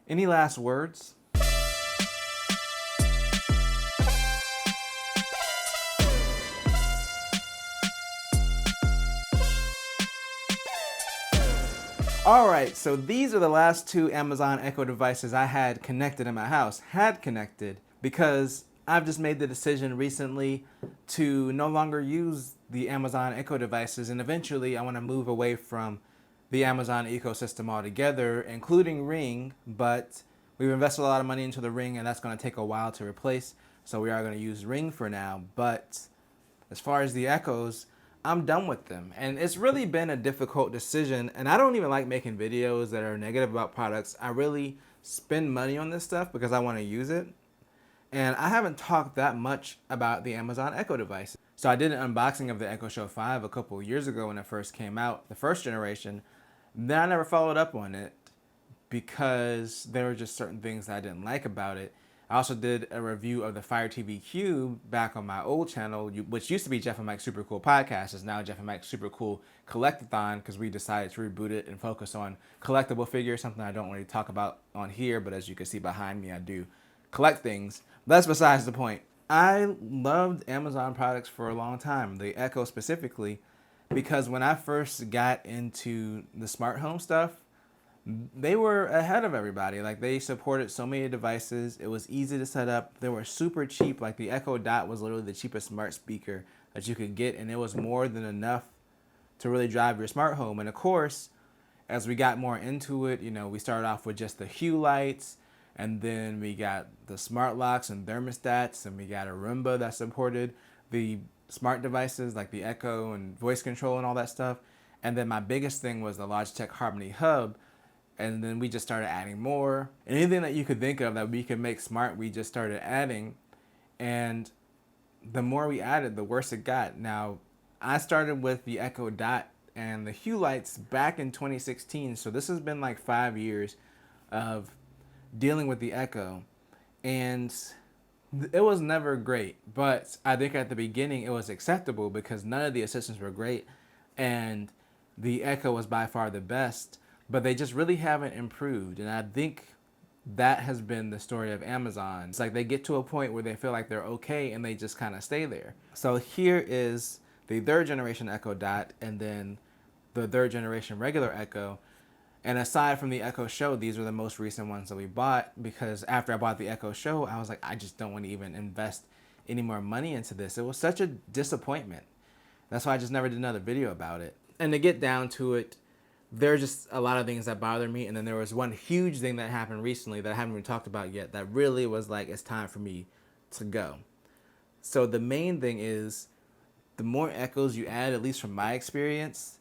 Any last words? Alright, so these are the last two Amazon Echo devices I had connected in my house. Had connected because I've just made the decision recently to no longer use the Amazon Echo devices, and eventually I want to move away from the Amazon ecosystem altogether, including Ring, but we've invested a lot of money into the Ring and that's going to take a while to replace, so we are going to use Ring for now. But as far as the Echoes, I'm done with them. And it's really been a difficult decision. And I don't even like making videos that are negative about products. I really spend money on this stuff because I want to use it. And I haven't talked that much about the Amazon Echo device. So I did an unboxing of the Echo Show 5 a couple years ago when it first came out, the first generation. Then I never followed up on it because there were just certain things that I didn't like about it. I also did a review of the Fire TV Cube back on my old channel, which used to be Jeff and Mike's Super Cool Podcast. It's now Jeff and Mike's Super Cool Collectathon because we decided to reboot it and focus on collectible figures, something I don't really talk about on here, but as you can see behind me, I do collect things. That's besides the point. I loved Amazon products for a long time, the Echo specifically, because when I first got into the smart home stuff, they were ahead of everybody. Like, they supported so many devices. It was easy to set up. They were super cheap. Like, the Echo Dot was literally the cheapest smart speaker that you could get, and it was more than enough to really drive your smart home. And of course, as we got more into it, you know, we started off with just the Hue lights, and then we got the smart locks and thermostats, and we got a Roomba that supported the smart devices like the Echo and voice control and all that stuff. And then my biggest thing was the Logitech Harmony Hub. And then we just started adding more. Anything that you could think of that we could make smart, we just started adding. And the more we added, the worse it got. Now, I started with the Echo Dot and the Hue lights back in 2016. So this has been like 5 years of dealing with the Echo. And it was never great. But I think at the beginning it was acceptable because none of the assistants were great. And the Echo was by far the best. But they just really haven't improved. And I think that has been the story of Amazon. It's like they get to a point where they feel like they're okay and they just kind of stay there. So here is the third generation Echo Dot and then the third generation regular Echo. And aside from the Echo Show, these are the most recent ones that we bought, because after I bought the Echo Show, I was like, I just don't want to even invest any more money into this. It was such a disappointment. That's why I just never did another video about it. And to get down to it, there are just a lot of things that bother me. And then there was one huge thing that happened recently that I haven't even talked about yet that really was like, it's time for me to go. So the main thing is, the more Echoes you add, at least from my experience,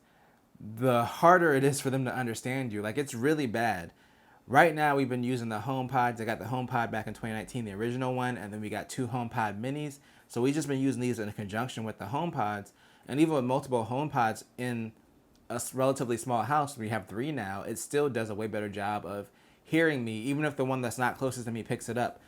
the harder it is for them to understand you. Like, it's really bad. Right now, we've been using the HomePods. I got the HomePod back in 2019, the original one, and then we got 2 HomePod minis. So we've just been using these in conjunction with the HomePods. And even with multiple HomePods in a relatively small house, we have 3 now, it still does a way better job of hearing me, even if the one that's not closest to me picks it up.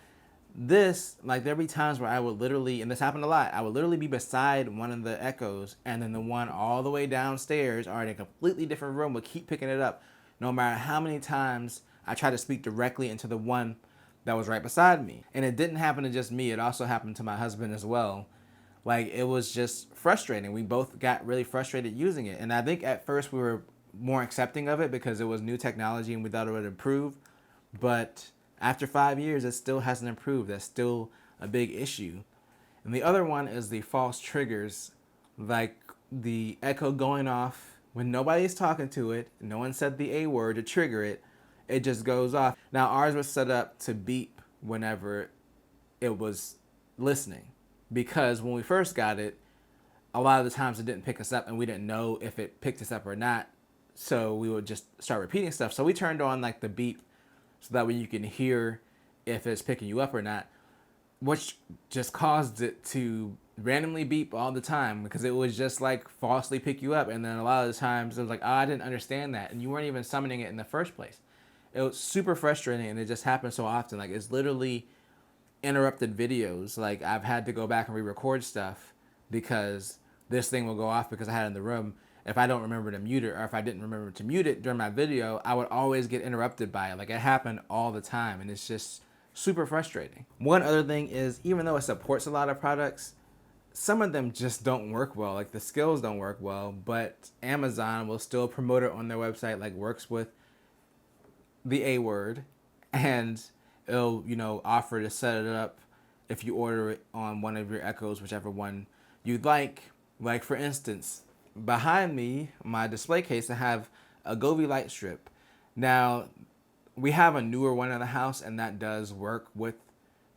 This, like, there'd be times where I would literally, and this happened a lot, I would literally be beside one of the Echoes, and then the one all the way downstairs, or in a completely different room, would keep picking it up, no matter how many times I tried to speak directly into the one that was right beside me. And it didn't happen to just me, it also happened to my husband as well. Like, it was just frustrating. We both got really frustrated using it. And I think at first we were more accepting of it because it was new technology and we thought it would improve. But after 5 years, it still hasn't improved. That's still a big issue. And the other one is the false triggers, like the Echo going off when nobody's talking to it. No one said the A word to trigger it. It just goes off. Now, ours was set up to beep whenever it was listening, because when we first got it, a lot of the times it didn't pick us up and we didn't know if it picked us up or not. So we would just start repeating stuff. So we turned on like the beep so that way you can hear if it's picking you up or not, which just caused it to randomly beep all the time because it would just like falsely pick you up. And then a lot of the times it was like, oh, I didn't understand that. And you weren't even summoning it in the first place. It was super frustrating and it just happened so often. Like, it's literally interrupted videos. Like, I've had to go back and re-record stuff because this thing will go off because I had it in the room. if I don't remember to mute it, or if I didn't remember to mute it during my video, I would always get interrupted by it. Like, it happened all the time, and it's just super frustrating. One other thing is, even though it supports a lot of products, some of them just don't work well. Like, the skills don't work well, but Amazon will still promote it on their website, like works with the A word, and it'll, you know, offer to set it up if you order it on one of your Echoes, whichever one you'd like. Like, for instance, behind me, my display case, I have a Govee light strip. Now, we have a newer one in the house, and that does work with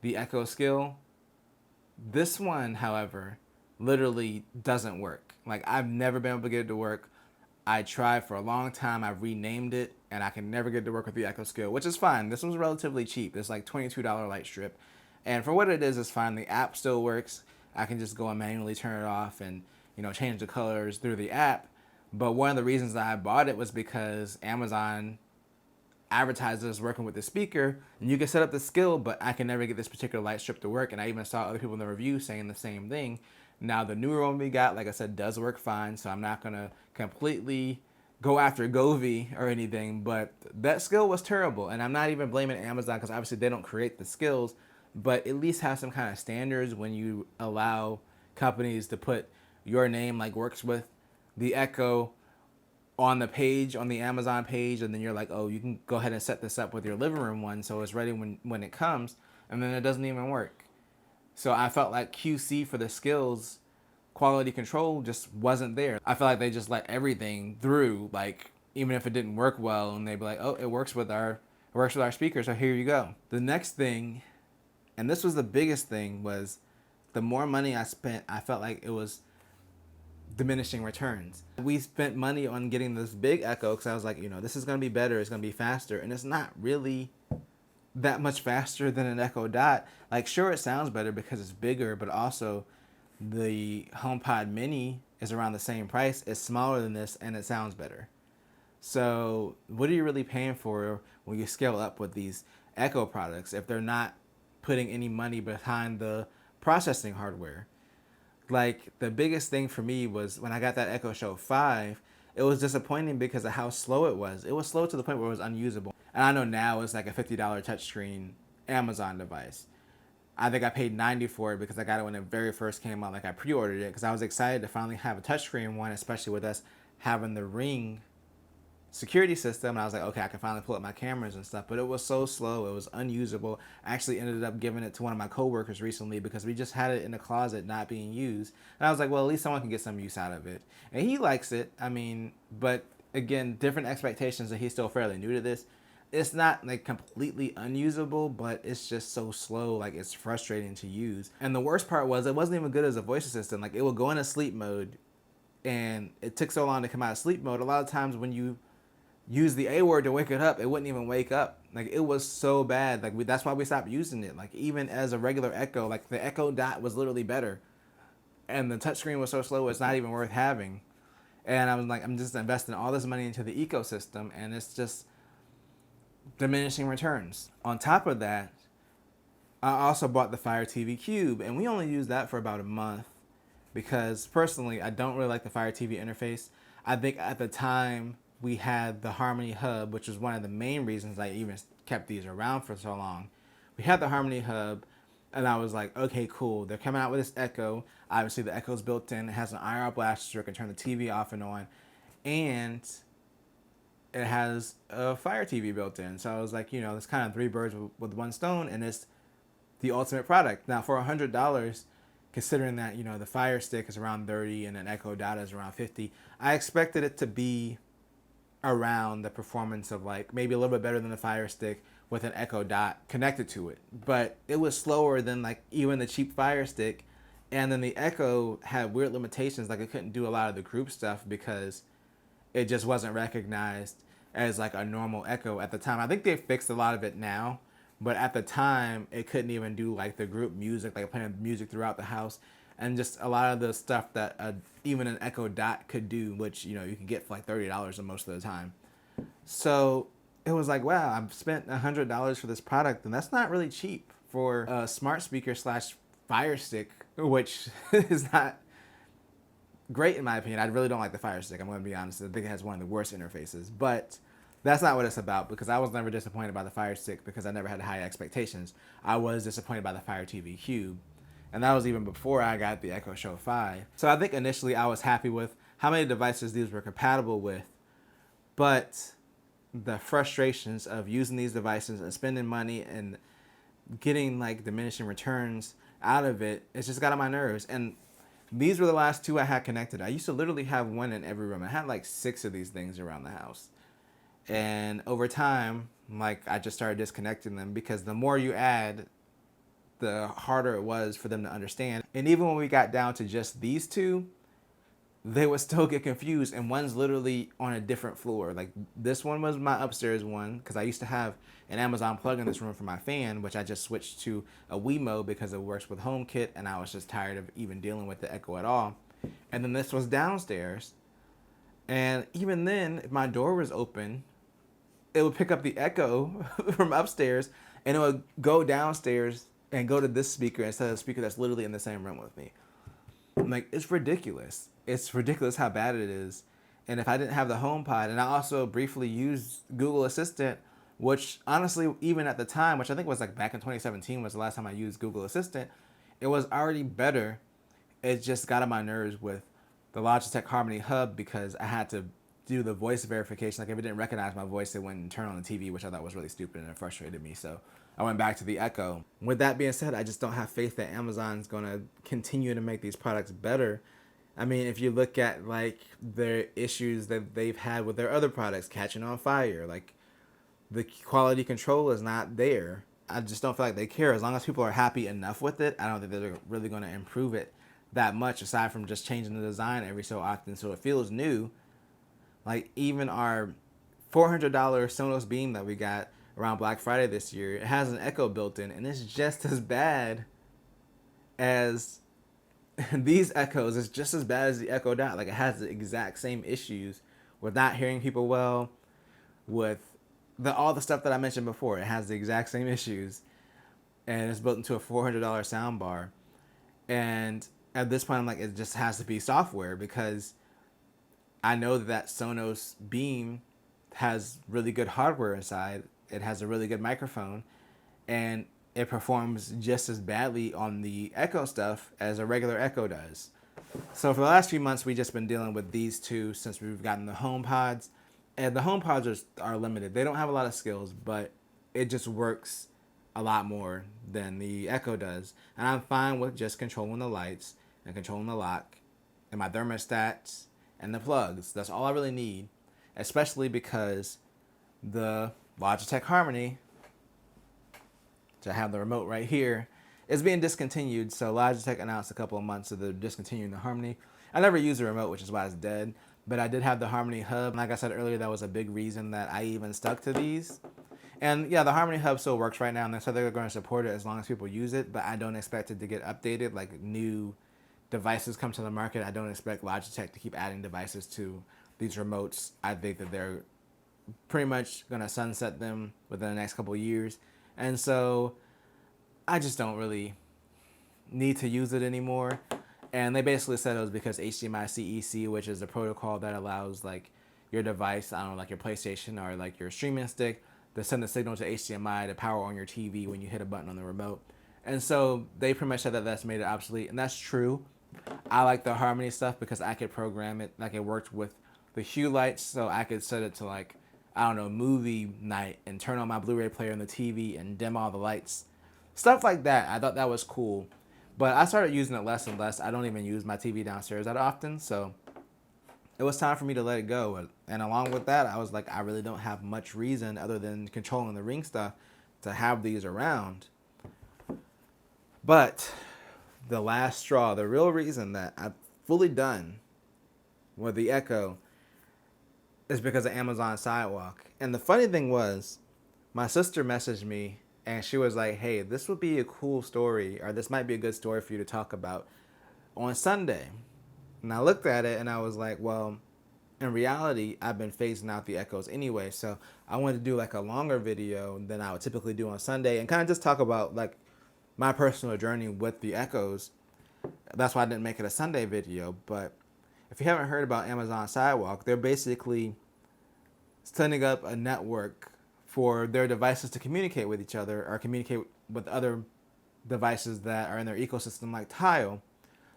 the Echo skill. This one, however, literally doesn't work. Like, I've never been able to get it to work. I tried for a long time. I've renamed it, and I can never get it to work with the Echo skill, which is fine. This was relatively cheap. It's like $22 light strip. And for what it is, it's fine. The app still works. I can just go and manually turn it off and, you know, change the colors through the app. But one of the reasons that I bought it was because Amazon advertises working with the speaker, and you can set up the skill, but I can never get this particular light strip to work. And I even saw other people in the review saying the same thing. Now, the newer one we got, like I said, does work fine, so I'm not going to completely go after Govee or anything, but that skill was terrible. And I'm not even blaming Amazon, because obviously they don't create the skills, but at least have some kind of standards when you allow companies to put your name, like works with the Echo, on the page, on the Amazon page, and then you're like, oh, you can go ahead and set this up with your living room one so it's ready when it comes, and then it doesn't even work. So I felt like QC for the skills, quality control, just wasn't there. I feel like they just let everything through, like, even if it didn't work well, and they'd be like, oh, it works with our speakers, so here you go. The next thing, and this was the biggest thing, was the more money I spent, I felt like it was diminishing returns. We spent money on getting this big Echo because I was like, you know, this is going to be better, it's going to be faster, and it's not really that much faster than an Echo Dot. Like, sure, it sounds better because it's bigger, but also the HomePod Mini is around the same price. It's smaller than this, and it sounds better. So what are you really paying for when you scale up with these Echo products if they're not putting any money behind the processing hardware? Like, the biggest thing for me was when I got that Echo Show 5, it was disappointing because of how slow it was. It was slow to the point where it was unusable. And I know now it's like a $50 touchscreen Amazon device. I think I paid $90 for it because I got it when it very first came out. Like, I pre-ordered it because I was excited to finally have a touchscreen one, especially with us having the Ring security system. And I was like, okay, I can finally pull up my cameras and stuff. But it was so slow, it was unusable. I actually ended up giving it to one of my coworkers recently because we just had it in the closet not being used. And I was like, well, at least someone can get some use out of it. And he likes it. I mean, but again, different expectations, and he's still fairly new to this. It's not like completely unusable, but it's just so slow, like it's frustrating to use. And the worst part was it wasn't even good as a voice assistant. Like, it would go into sleep mode, and it took so long to come out of sleep mode. A lot of times when you use the A word to wake it up, it wouldn't even wake up. Like, it was so bad. Like, that's why we stopped using it. Like, even as a regular Echo, like the Echo Dot was literally better, and the touchscreen was so slow it's not even worth having. And I was like, I'm just investing all this money into the ecosystem, and it's just diminishing returns. On top of that, I also bought the Fire TV Cube, and we only used that for about a month because personally I don't really like the Fire TV interface. I think at the time we had the Harmony Hub, which was one of the main reasons I even kept these around for so long. We had the Harmony Hub, and I was like, okay, cool, they're coming out with this Echo. Obviously the Echo's built in, it has an IR blaster, it can turn the TV off and on, and it has a Fire TV built in. So I was like, you know, it's kind of three birds with one stone, and it's the ultimate product. Now, for $100, considering that, you know, the Fire Stick is around $30 and an Echo Dot is around $50, I expected it to be around the performance of, like, maybe a little bit better than the Fire Stick with an Echo Dot connected to it. But it was slower than, like, even the cheap Fire Stick. And then the Echo had weird limitations, like it couldn't do a lot of the group stuff because it just wasn't recognized as like a normal Echo at the time. I think they fixed a lot of it now, but at the time it couldn't even do like the group music, like playing music throughout the house, and just a lot of the stuff that even an Echo Dot could do, which, you know, you can get for like $30 most of the time. So it was like, wow, I've spent $100 for this product, and that's not really cheap for a smart speaker slash Fire Stick, which is not great in my opinion. I really don't like the Fire Stick. I'm going to be honest. I think it has one of the worst interfaces. But that's not what it's about, because I was never disappointed by the Fire Stick because I never had high expectations. I was disappointed by the Fire TV Cube. And that was even before I got the Echo Show 5. So I think initially I was happy with how many devices these were compatible with. But the frustrations of using these devices and spending money and getting like diminishing returns out of it, it's just got on my nerves. And these were the last two I had connected. I used to literally have one in every room. I had like 6 of these things around the house. And over time, like, I just started disconnecting them because the more you add, the harder it was for them to understand. And even when we got down to just these two, they would still get confused, and one's literally on a different floor. Like, this one was my upstairs one, because I used to have an Amazon plug in this room for my fan, which I just switched to a Wemo because it works with HomeKit, and I was just tired of even dealing with the Echo at all. And then this was downstairs, and even then, if my door was open, it would pick up the Echo from upstairs, and it would go downstairs and go to this speaker instead of the speaker that's literally in the same room with me. I'm like, it's ridiculous. It's ridiculous how bad it is. And if I didn't have the HomePod, and I also briefly used Google Assistant, which honestly, even at the time, which I think was like back in 2017 was the last time I used Google Assistant, it was already better. It just got on my nerves with the Logitech Harmony Hub because I had to do the voice verification. Like, if it didn't recognize my voice, it wouldn't turn on the TV, which I thought was really stupid and it frustrated me. So I went back to the Echo. With that being said, I just don't have faith that Amazon's going to continue to make these products better. I mean, if you look at like their issues that they've had with their other products catching on fire, like the quality control is not there. I just don't feel like they care. As long as people are happy enough with it, I don't think they're really going to improve it that much, aside from just changing the design every so often so it feels new. Like, even our $400 Sonos Beam that we got around Black Friday this year, it has an Echo built in, and it's just as bad as these Echoes. It's just as bad as the Echo Dot. Like, it has the exact same issues with not hearing people well, with all the stuff that I mentioned before. It has the exact same issues, and it's built into a $400 soundbar. And at this point, I'm like, it just has to be software, because I know that Sonos Beam has really good hardware inside. It has a really good microphone, and it performs just as badly on the Echo stuff as a regular Echo does. So for the last few months, we've just been dealing with these two since we've gotten the HomePods. And the HomePods are limited. They don't have a lot of skills, but it just works a lot more than the Echo does. And I'm fine with just controlling the lights and controlling the lock and my thermostats and the plugs. That's all I really need, especially because the Logitech Harmony, which I have the remote right here, is being discontinued. So Logitech announced a couple of months that they're discontinuing the Harmony. I never used the remote, which is why it's dead, but I did have the Harmony Hub. And like I said earlier, that was a big reason that I even stuck to these. And yeah, the Harmony Hub still works right now, and they said they're going to support it as long as people use it, but I don't expect it to get updated. Like, new devices come to the market, I don't expect Logitech to keep adding devices to these remotes. I think that they're pretty much going to sunset them within the next couple of years. And so I just don't really need to use it anymore. And they basically said it was because HDMI CEC, which is a protocol that allows like your device, I don't know, like your PlayStation or like your streaming stick, to send a signal to HDMI to power on your TV when you hit a button on the remote. And so they pretty much said that that's made it obsolete, and that's true. I like the Harmony stuff because I could program it. Like, it worked with the hue lights, so I could set it to like, I don't know, movie night and turn on my Blu-ray player on the TV and dim all the lights. Stuff like that. I thought that was cool. But I started using it less and less. I don't even use my TV downstairs that often, so it was time for me to let it go. And along with that, I was like, I really don't have much reason other than controlling the Ring stuff to have these around. But the last straw, the real reason that I'm fully done with the Echo is because of Amazon Sidewalk. And the funny thing was, my sister messaged me and she was like, hey, this would be a cool story, or this might be a good story for you to talk about on Sunday. And I looked at it and I was like, well, in reality, I've been phasing out the Echoes anyway. So I wanted to do like a longer video than I would typically do on Sunday and kind of just talk about like my personal journey with the Echoes. That's why I didn't make it a Sunday video. But If you haven't heard about Amazon Sidewalk, they're basically setting up a network for their devices to communicate with each other or communicate with other devices that are in their ecosystem like Tile.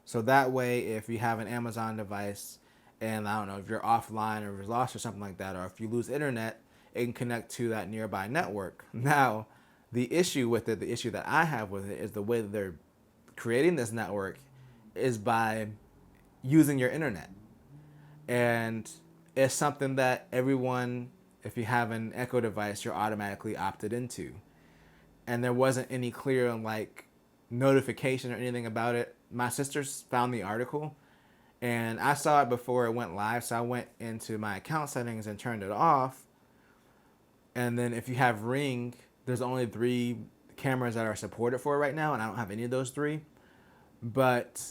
So that way, if you have an Amazon device and I don't know, if you're offline or you're lost or something like that, or if you lose internet, it can connect to that nearby network. Now, the issue with it, the issue that I have with it is the way that they're creating this network is by using your internet. And it's something that everyone, if you have an Echo device, you're automatically opted into. And there wasn't any clear like notification or anything about it. My sisters found the article and I saw it before it went live, so I went into my account settings and turned it off. And then if you have Ring, there's only 3 cameras that are supported for it right now, and I don't have any of those 3. But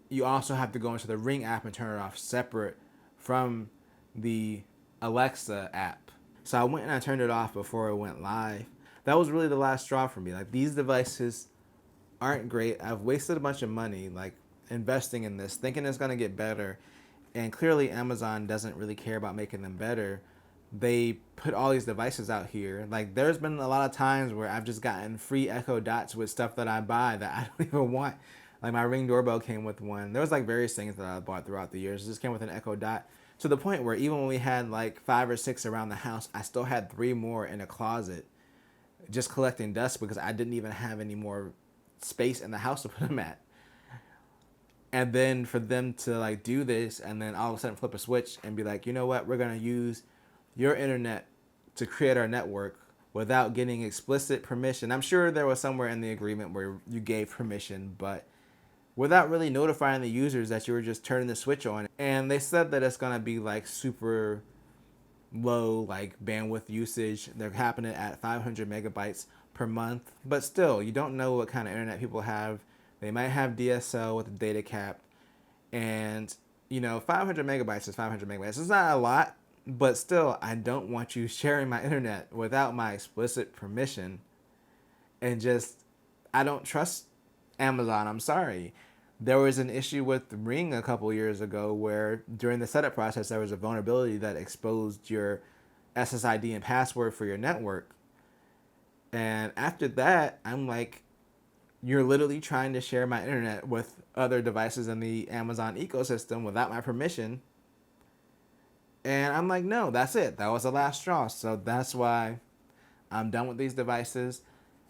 you also have to go into the Ring app and turn it off separate from the Alexa app. So I went and I turned it off before it went live. That was really the last straw for me. Like, these devices aren't great. I've wasted a bunch of money like investing in this, thinking it's going to get better. And clearly Amazon doesn't really care about making them better. They put all these devices out here. Like, there's been a lot of times where I've just gotten free Echo Dots with stuff that I buy that I don't even want. Like, my Ring doorbell came with one. There was like various things that I bought throughout the years. It just came with an Echo Dot to the point where even when we had like 5 or 6 around the house, I still had 3 more in a closet just collecting dust because I didn't even have any more space in the house to put them at. And then for them to like do this and then all of a sudden flip a switch and be like, you know what, we're going to use your internet to create our network without getting explicit permission. I'm sure there was somewhere in the agreement where you gave permission, but without really notifying the users that you were just turning the switch on. And they said that it's going to be like super low like bandwidth usage. They're happening at 500 megabytes per month, but still, you don't know what kind of internet people have. They might have DSL with a data cap, and you know, 500 megabytes is 500 megabytes. It's not a lot, but still, I don't want you sharing my internet without my explicit permission. And just, I don't trust Amazon. I'm sorry. There was an issue with Ring a couple years ago where during the setup process, there was a vulnerability that exposed your SSID and password for your network. And after that, I'm like, you're literally trying to share my internet with other devices in the Amazon ecosystem without my permission. And I'm like, no, that's it. That was the last straw. So that's why I'm done with these devices.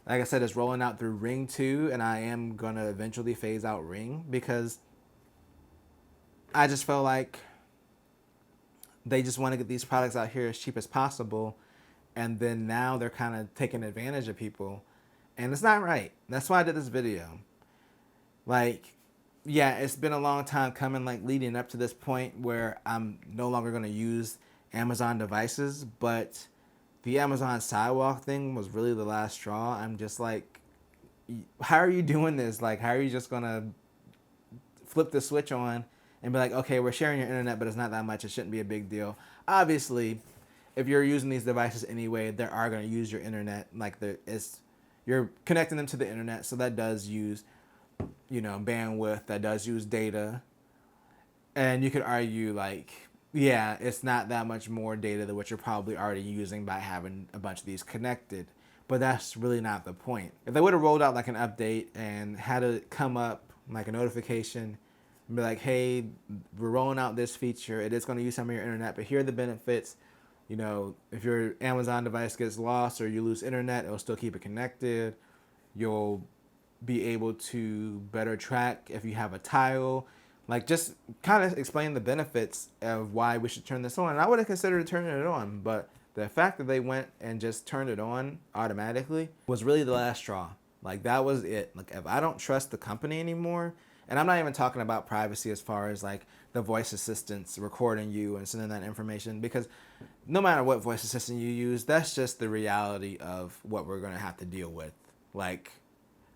Like I said, it's rolling out through Ring 2, and I am going to eventually phase out Ring because I just feel like they just want to get these products out here as cheap as possible. And then now they're kind of taking advantage of people. And it's not right. That's why I did this video. Like, yeah, it's been a long time coming, like leading up to this point where I'm no longer going to use Amazon devices, but the Amazon Sidewalk thing was really the last straw. I'm just like, how are you doing this? Like, how are you just going to flip the switch on and be like, okay, we're sharing your internet, but it's not that much. It shouldn't be a big deal. Obviously, if you're using these devices anyway, they are going to use your internet. Like, you're connecting them to the internet, so that does use, you know, bandwidth, that does use data. And you could argue, like, yeah, it's not that much more data than what you're probably already using by having a bunch of these connected. But that's really not the point. If they would have rolled out like an update and had it come up like a notification and be like, hey, we're rolling out this feature. It is going to use some of your internet, but here are the benefits. You know, if your Amazon device gets lost or you lose internet, it'll still keep it connected. You'll be able to better track if you have a tile. Like, just kind of explain the benefits of why we should turn this on. And I would have considered turning it on, but the fact that they went and just turned it on automatically was really the last straw. Like, that was it. Like, if I don't trust the company anymore, and I'm not even talking about privacy as far as like the voice assistants recording you and sending that information, because no matter what voice assistant you use, that's just the reality of what we're going to have to deal with. Like,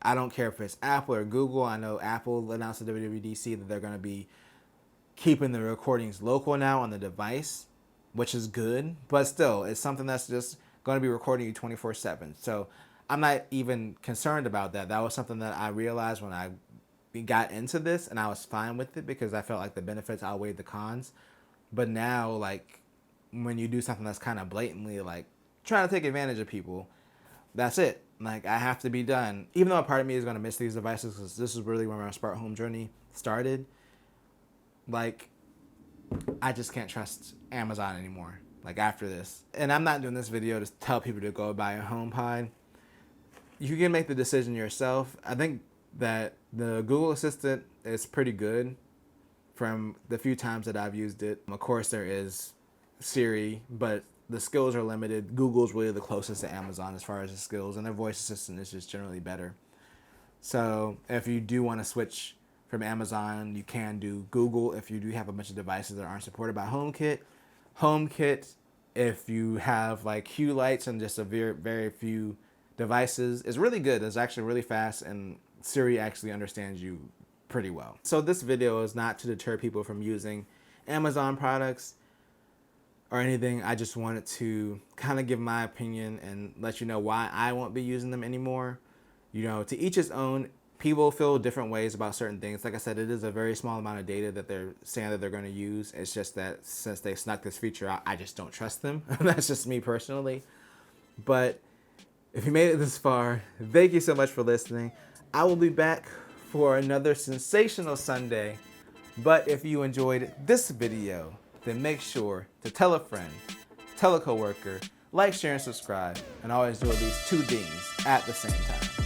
I don't care if it's Apple or Google. I know Apple announced at WWDC that they're going to be keeping the recordings local now on the device, which is good. But still, it's something that's just going to be recording you 24/7. So I'm not even concerned about that. That was something that I realized when I, got into this and I was fine with it because I felt like the benefits outweighed the cons. But now, like, when you do something that's kind of blatantly like trying to take advantage of people, that's it. Like, I have to be done. Even though a part of me is going to miss these devices because this is really where my smart home journey started. Like, I just can't trust Amazon anymore, like, after this. And I'm not doing this video to tell people to go buy a HomePod. You can make the decision yourself. I think that the Google Assistant is pretty good from the few times that I've used it. Of course, there is Siri, but the skills are limited. Google's really the closest to Amazon as far as the skills, and their voice assistant is just generally better. So if you do want to switch from Amazon, you can do Google if you do have a bunch of devices that aren't supported by HomeKit. HomeKit, if you have like Hue lights and just a very few devices, is really good. It's actually really fast, and Siri actually understands you pretty well. So this video is not to deter people from using Amazon products or anything. I just wanted to kind of give my opinion and let you know why I won't be using them anymore. You know, to each his own. People feel different ways about certain things. Like I said, it is a very small amount of data that they're saying that they're going to use. It's just that since they snuck this feature out, I just don't trust them. That's just me personally. But if you made it this far, thank you so much for listening. I will be back for another sensational Sunday. But if you enjoyed this video, then make sure to tell a friend, tell a coworker, like, share, and subscribe, and always do at least 2 things at the same time.